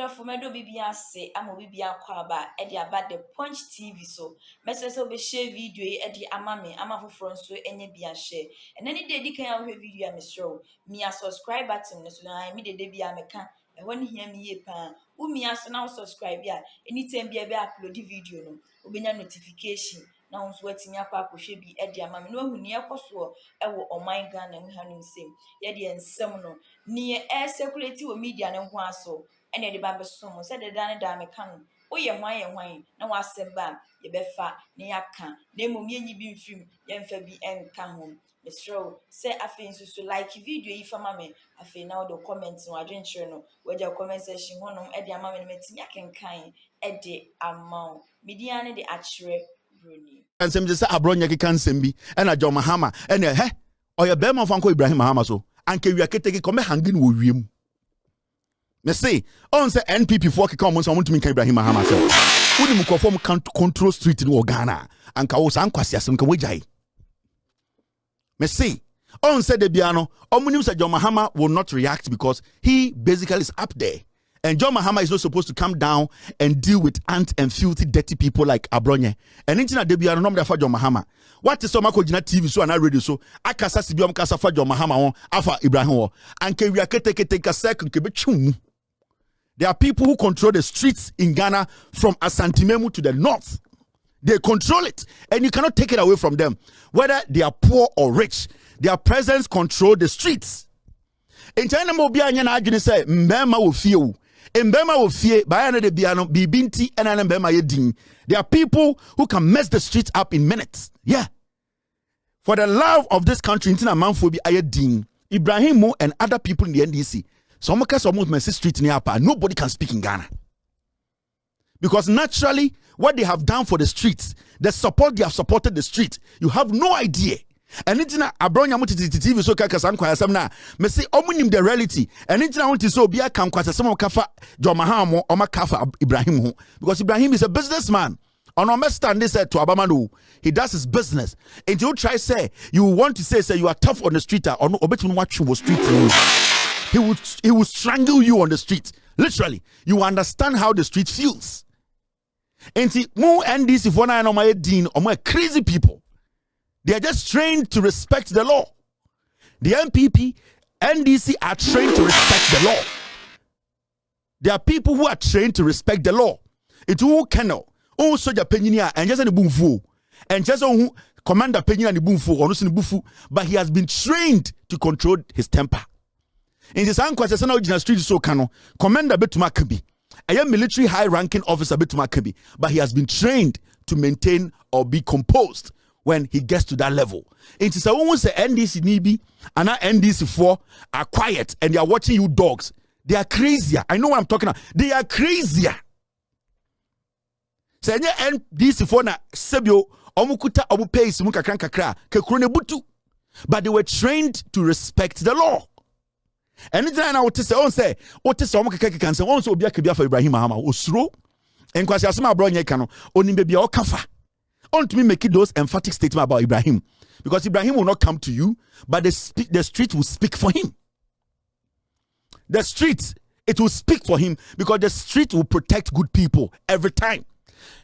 for me do bibia say amo bibia kwaba e dey about the Punch TV so message so be share video e dey ama me ama foforo so enye bia share and any day di kan ya hwe video a me show me a subscribe button so na me dey bia me ka e woni hia me ye pa wo me aso na subscribe bia anytime bia be upload video no obenya notification na won so atimi akwa akohwe bi e dey ama me no ahuni ekoso e wo oman Ghana mu hanum sem ye dey ensem no ni e circulate wo media ne ho aso ene de ba besom se de dan da me kan wo ye hwan na wasem ba ye befa ne yaka na emom ye nyi bi mfim ye mfa bi enka ho mesro se afi nsusu like video yi fama me afi na wo comment no adwenkyere no wo ja comment section honom e de ama me metimi akenkan e de ama media ne de akyere broni ansem je se Abronye kekansem bi e na Mahama e na he oye be man fanko Ibrahim Mahama so anke wiaketeke come hangin wo wiem me say on say NPP for keka mo so want to mean Ibrahim Mahama so wodi mu konform control street in Ghana anka wo san kwase asem ka wojai me say on say de bia no omunim say Mahama will not react because he basically is up there. And Mahama is not supposed to come down and deal with ant and filthy, dirty people like Abronye. And intina debi ano nom for Mahama. What is so mako jina TV so and radio so? Akasa sibiom kasa for Mahama on afa Ibrahim. And ke wiakete ka second kebe chum. There are people who control the streets in Ghana from Asantimemu to the north. They control it, and you cannot take it away from them. Whether they are poor or rich, their presence control the streets. In China, mobia nyana adwene say mbema wo fie wo. Mbema wo fie bayana de bia no bibinti ena mbema ye din. There are people who can mess the streets up in minutes. Yeah. For the love of this country, intina manfo bi aye din. Ibrahim and other people in the NDC. Some case almost mess street near apa. Nobody can speak in Ghana. Because naturally, what they have done for the streets, the support they have supported the street, you have no idea. And it's not Abronye TV so kaka san kwasam na me say omunim the reality and it's not want to so bia kan kwasa some kafa Mahama o makafa Ibrahim ho because Ibrahim is a businessman on understand this to Abamano he does his business and you try say you want to say you are tough on the street or no obetun watch you street he will strangle you on the street literally you understand how the street feels and see mo NDC for na no my din or my crazy people. They are just trained to respect the law. The MPP, NDC are trained to respect the law. There are people who are trained to respect the law. It's who kennel, who soldier penyinia, and just a boomfu, and just who commander penyinia and the boomfu, or no bufu, but he has been trained to control his temper. In this unquestioned original street so cano, commander Betumakabi, a military high-ranking officer Betumakabi, but he has been trained to maintain or be composed when he gets to that level. It is a woman say NDC Nibi and our NDC4 are quiet and they are watching you dogs. They are crazier. I know what I'm talking about. They are crazier. Say NDC4 na sebio omukuta omupe isimu kakra ke krone butu. But they were trained to respect the law. Anytime I would say on say omukeke kan say on so obi akabia for Ibrahim Mahama osuro enkwasi asema Abronye kano onimbe bia okafa. On to me make those emphatic statements about Ibrahim because Ibrahim will not come to you, but the street will speak for him. The street, it will speak for him because the street will protect good people every time.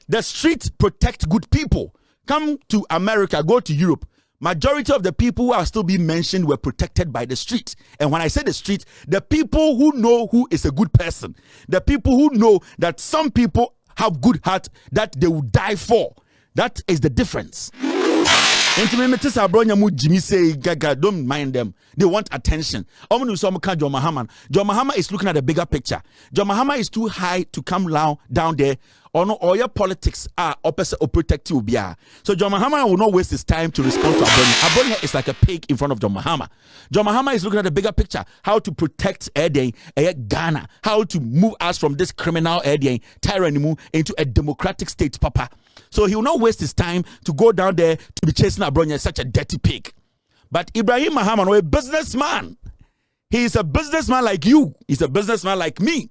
The street protects good people. Come to America, go to Europe. Majority of the people who are still being mentioned were protected by the street. And when I say the street, the people who know who is a good person, the people who know that some people have good heart that they will die for. That is the difference. Abronye mu Jimmy say gaga, don't mind them. They want attention. Mahama is looking at the bigger picture. Mahama is too high to come down there. Or no, all your politics are opposite or protective. So Mahama will not waste his time to respond to Abronye. Abronye is like a pig in front of Mahama. Mahama is looking at the bigger picture. How to protect Ghana. How to move us from this criminal tyranny into a democratic state, Papa. So he will not waste his time to go down there to be chasing Abronye, such a dirty pig. But Ibrahim Mahama, a businessman. He is a businessman like you. He's a businessman like me.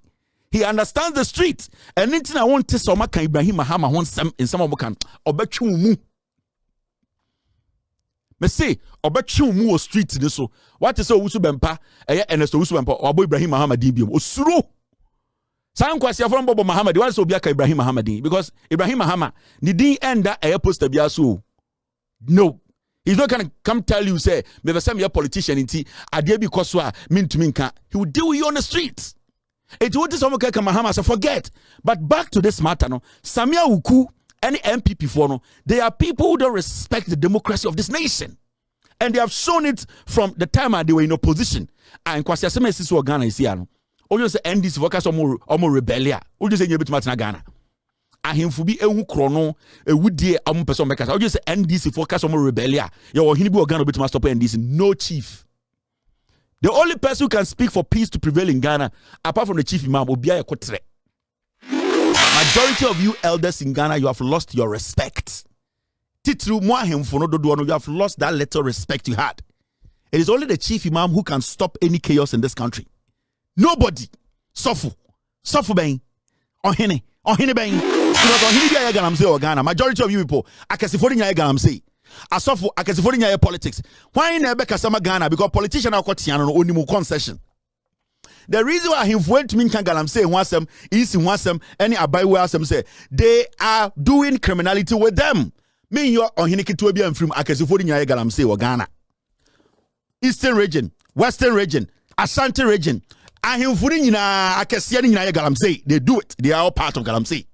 He understands the street. And anything I want to say, Ibrahim Mahama wants some in some of them. Obechumu. Me say, Obechumu street so. What is so Usu Bempa? And so Usu Bempa, or Ibrahim Mahama DB. Osuro. San kwasi from Bobo Mahama, the one so be Ibrahim Mahama din, because Ibrahim Mahama, the din end that a poster be so. No. He's not gonna come tell you, say, maybe some your politician in tea, I dare because mean to mean can. He will deal with you on the streets. It would someone can Mahama, so forget. But back to this matter, no. Samia Uku, any MPP for no, they are people who don't respect the democracy of this nation. And they have shown it from the time they were in opposition. And Kwasi Aseme Sisu Ghana is here. Or you say NDC focus on more rebellion. Or you say you bet Ghana. Ahemfo bi ehu krono ewudie am person make or you say NDC focus on more rebellion. Your hini bi Ghana bet stop NDC. No chief. The only person who can speak for peace to prevail in Ghana, apart from the chief imam, Obia Ekotre. Majority of you elders in Ghana, you have lost your respect. Titru Mwahemfo no dodo, you have lost that little respect you had. It is only the chief imam who can stop any chaos in this country. Nobody. Sofu bang. Ohene bang. Because ohene biya Ghana say or Ghana. Majority of you people, akasifori nya Ghana say. Asofu akasifori nya politics. Why na be kasama Ghana? Because politician are kotiano no onimu concession. The reason why he went to Minkan Galam say wasem is in wasem any abaiwe asem say they are doing criminality with them. Me your ohene kitu bi amfrim akasifori nya Galam say or Ghana. Eastern region, Western region, Ashanti region. Ahemfuri nyina akese ni nyina Galamsey. They do it. They are all part of Galamsey.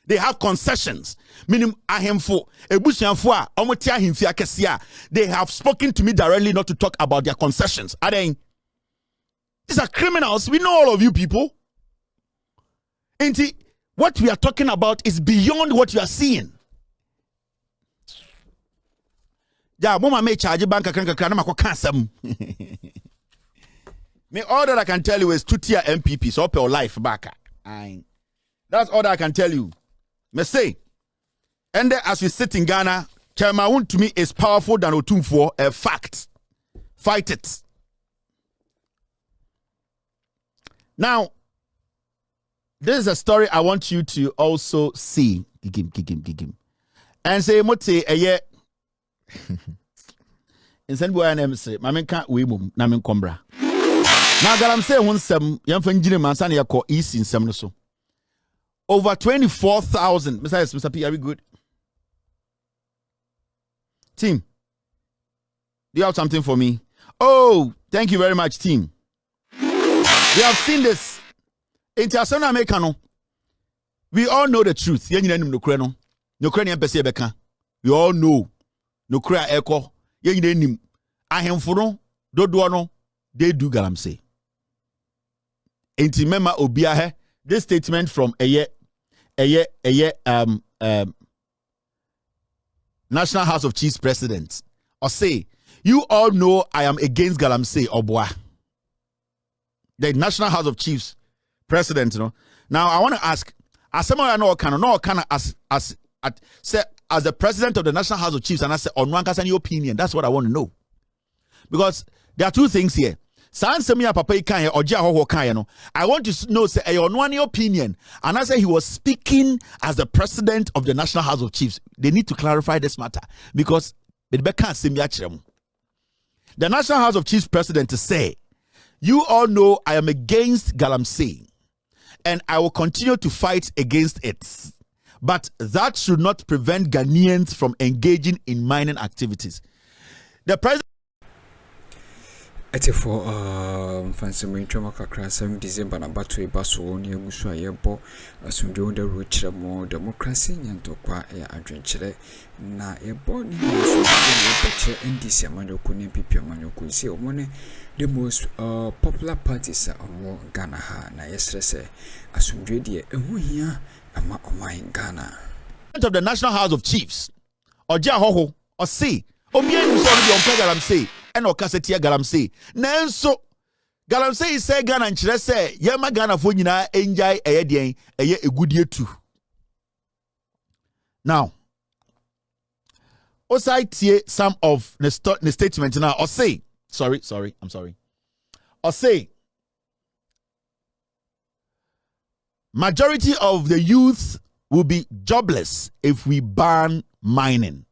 They have concessions. Meaning ahemfo ebusianfo a omote ahemfi akese a they have spoken to me directly not to talk about their concessions. Are they? These are criminals. We know all of you people. And what we are talking about is beyond what you are seeing. Ja, mama may charge bank kakra na makoka asem. Me, all that I can tell you is 2-tier MPP, so up your life back. That's all that I can tell you. Me say, and as we sit in Ghana, Chairman to me is powerful than Otumfuo, a fact. Fight it. Now, this is a story I want you to also see. Gigim. And say, Mote, a year. In San Buana, say, Mamma can't we move, Namin Combra. Now, I'm saying one some young engineer Mansania call East in some so. Over 24,000. Mr. P, are we good? Team, do you have something for me? Oh, thank you very much, team. We have seen this. International Americano. We all know the truth. We all know. No cry echo. Ahemfo no they do Galamsey. Enti mema obia this statement from National House of Chiefs President or say you all know I am against Galamsey Obwa. The National House of Chiefs President, you know. Now I want to ask as someone I know can as the president of the National House of Chiefs and I say on one any opinion. That's what I want to know. Because there are two things here. I want to know, say, your one opinion. And I say he was speaking as the president of the National House of Chiefs. They need to clarify this matter because the National House of Chiefs president to say, you all know I am against Galamsey and I will continue to fight against it. But that should not prevent Ghanaians from engaging in mining activities. The president for fancy trauma kakra 7 December na bato e baso oni emusu ayebo asundwe the roach mo democracy nyantokwa e adwenkyere na ebo ni so e NDC amanyoko ne pipi amanyoko si omone the most popular parties omo Ghana ha na yesrese asundwe de ehuhia ama oman Ghana of the National House of Chiefs oja hoho o say obienu so no be Galamsey and Okasetia Galamsey. Nanso Galamsey say Ghana nkyere say yema Ghana fo nyina enjai eye egudie tu. Now, also tie some of the statement now or say I'm sorry. Or say majority of the youth will be jobless if we ban mining.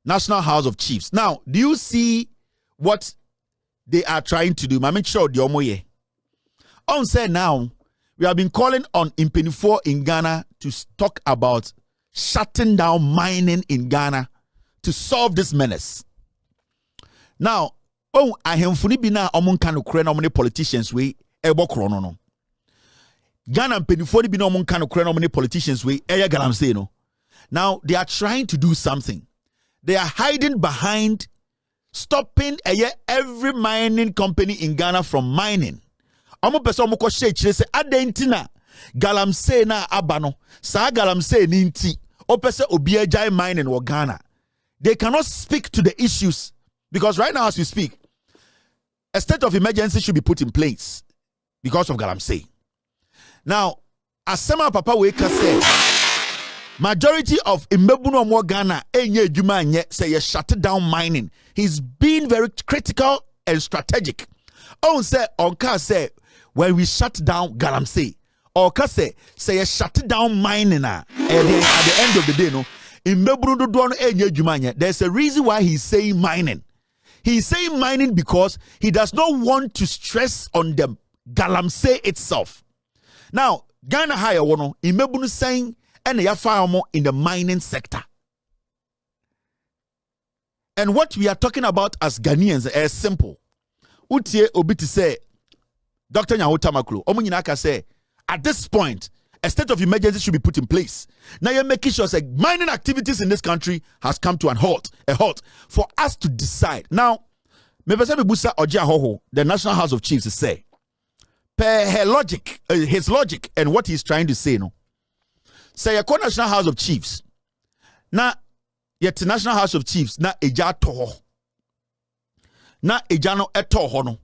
National House of Chiefs. Now, do you see what they are trying to do? Mami sure the omoye. On say now, We have been calling on Impenifo in Ghana to talk about shutting down mining in Ghana to solve this menace. Now, I have bina omun kano many politicians we ebo krono no. Ghana Impenifo bina omun kano many politicians we eya galamse no. Now they are trying to do something. They are hiding behind stopping every mining company in Ghana from mining. Omo person omo ko share say adentina galamsey na abano sa galamsey ni nti opese obi agya mining wo Ghana. They cannot speak to the issues because right now as we speak a state of emergency should be put in place because of galamsey. Now asema papa weka say majority of Imebunu Omo Ghana enye adwuma anye say you shut down mining. He's been very critical and strategic. On say onka say when we shut down galamsey, or say you shut down mining at the end of the day, no. There's a reason why he's saying mining. He's saying mining because he does not want to stress on the galamsey itself. Now, Ghana higher wono Imebunu saying and ya farm in the mining sector. And what we are talking about as Ghanaians is simple. Utie obiti say Dr. Nyahota Maklo, Omunyinaka say, at this point, a state of emergency should be put in place. Now you're making sure that mining activities in this country has come to a halt for us to decide. Now, the National House of Chiefs say, per her logic, his logic and what he's trying to say, no. Say a National House of Chiefs. Now, yet the National House of Chiefs, na eja toho. Na eja no eto hono.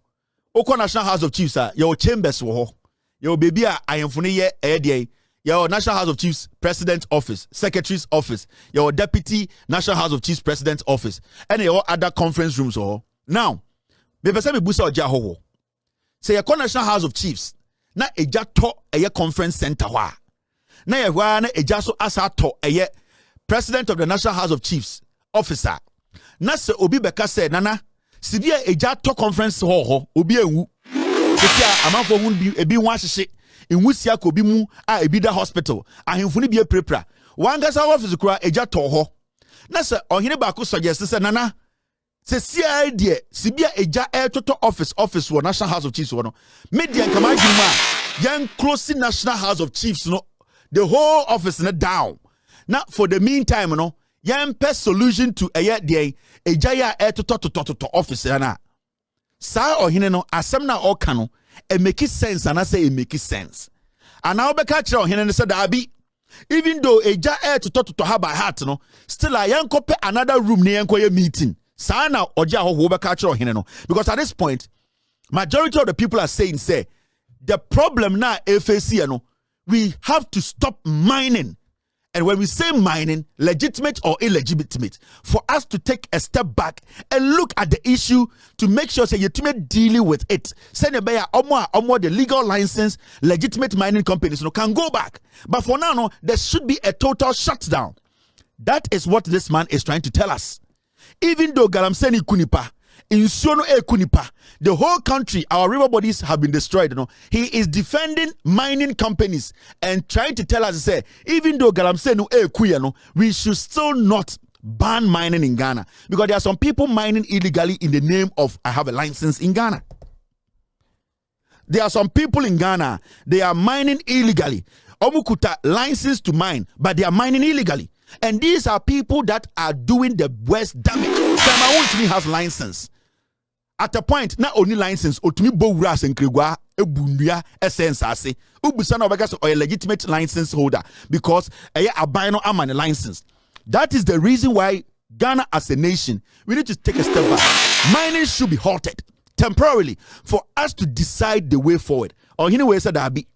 Oko National House of Chiefs your chambers wo ho your baby ayemfune ye your National House of Chiefs President Office, Secretary's Office, your Deputy National House of Chiefs President Office, and your other conference rooms ho. Now, me pese me busa oja ho. Say your National House of Chiefs na eja to conference center ho. Na ye hwa na eja so asa to President of the National House of Chiefs officer. Na se obi beka say nana Sibia eja to conference hall obi enwu etia amanfo hu bi ebi hu ahyehye enwusia ko bi mu a ebi da hospital ahemfo ni bi prepra wangasa office kura eja to ho na se ohene ba ko suggest se nana se cia de sibia eja toto office wo National House of Chiefs wo no media kama adwuma yan close National House of Chiefs no the whole office na down na for the meantime no yan pe solution to de ejaya to office na sa ohene no asem na oka no e make sense and I say it make sense and now beka kire ohene no say that even though eja to have by heart no still I yan copy another room ne yan koye meeting sa na oja ho beka kire ohene no because at this point majority of the people are saying say the problem na FAC no we have to stop mining. And when we say mining, legitimate or illegitimate, for us to take a step back and look at the issue to make sure that you're dealing with it. Send a buyer the legal license, legitimate mining companies can go back. But for now, no, there should be a total shutdown. That is what this man is trying to tell us. Even though galamsey kunipa, Insụlṭ kunipa, the whole country, our river bodies have been destroyed. He is defending mining companies and trying to tell us, say, even though galamsey no we should still not ban mining in Ghana because there are some people mining illegally in the name of I have a license in Ghana. There are some people in Ghana, they are mining illegally. Omukuta license to mine, but they are mining illegally. And these are people that are doing the worst damage. Someone has license. At a point, not only license, or to me, Bowras and Krigwa, Ebundia, essence, I say, Ubusana Vegas or a legitimate license holder because a bino am a license. That is the reason why Ghana as a nation, we need to take a step back. Mining should be halted temporarily for us to decide the way forward. Or anyway, said that be.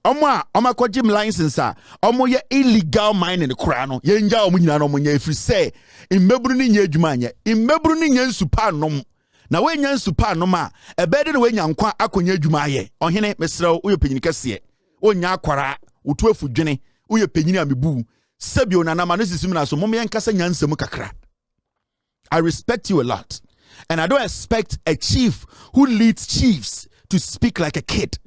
Oma kwa gym license omo ye illegal mining krano ye nja omo nyina no mo nya free say immebru ni nya adwuma anya immebru ni nya nsupa nom na we nya nsupa nom a ebede ne we nya nkwa akonya adwuma aye ohene mesrew uye penyini kase onya akwara otu afudwene uye penyini amebu sebio na ma no sisim na so mom ye nkasa nya nsem kakra. I respect you a lot and I don't expect a chief who leads chiefs to speak like a kid.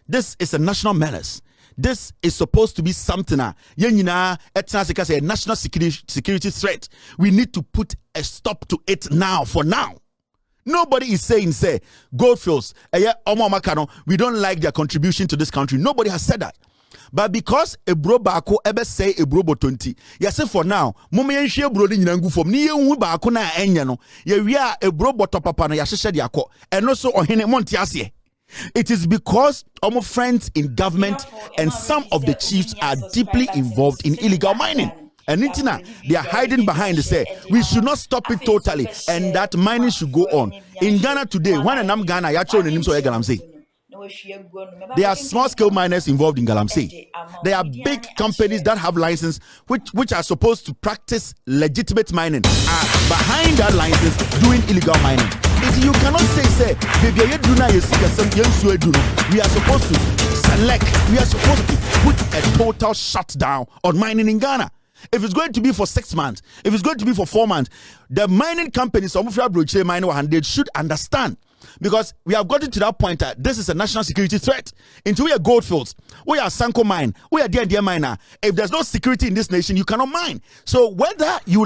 This is a national menace. This is supposed to be something a national security threat. We need to put a stop to it now, for now. Nobody is saying, say, Goldfields, we don't like their contribution to this country. Nobody has said that. But because a bro bako ebe say a bro botonti, yes, for now, mume share bro di nyinangu form ni yehu bako na enya no, ye wia a bro botopapa no yashe yako, and also ohene monti asye. It is because our friends in government and some of the chiefs are deeply involved in illegal mining. And they are hiding behind the say we should not stop it totally and that mining should go on. In Ghana today, when I'm Ghana, there are small-scale miners involved in Galamsey. There are big companies that have license which are supposed to practice legitimate mining are behind that license doing illegal mining. You cannot say, we are supposed to select, we are supposed to put a total shutdown on mining in Ghana. If it's going to be for 6 months, if it's going to be for 4 months, the mining companies, they should understand. Because we have gotten to that point that this is a national security threat. Into we are Goldfields, we are Sanko mine, we are DND miner. If there's no security in this nation, you cannot mine. So whether you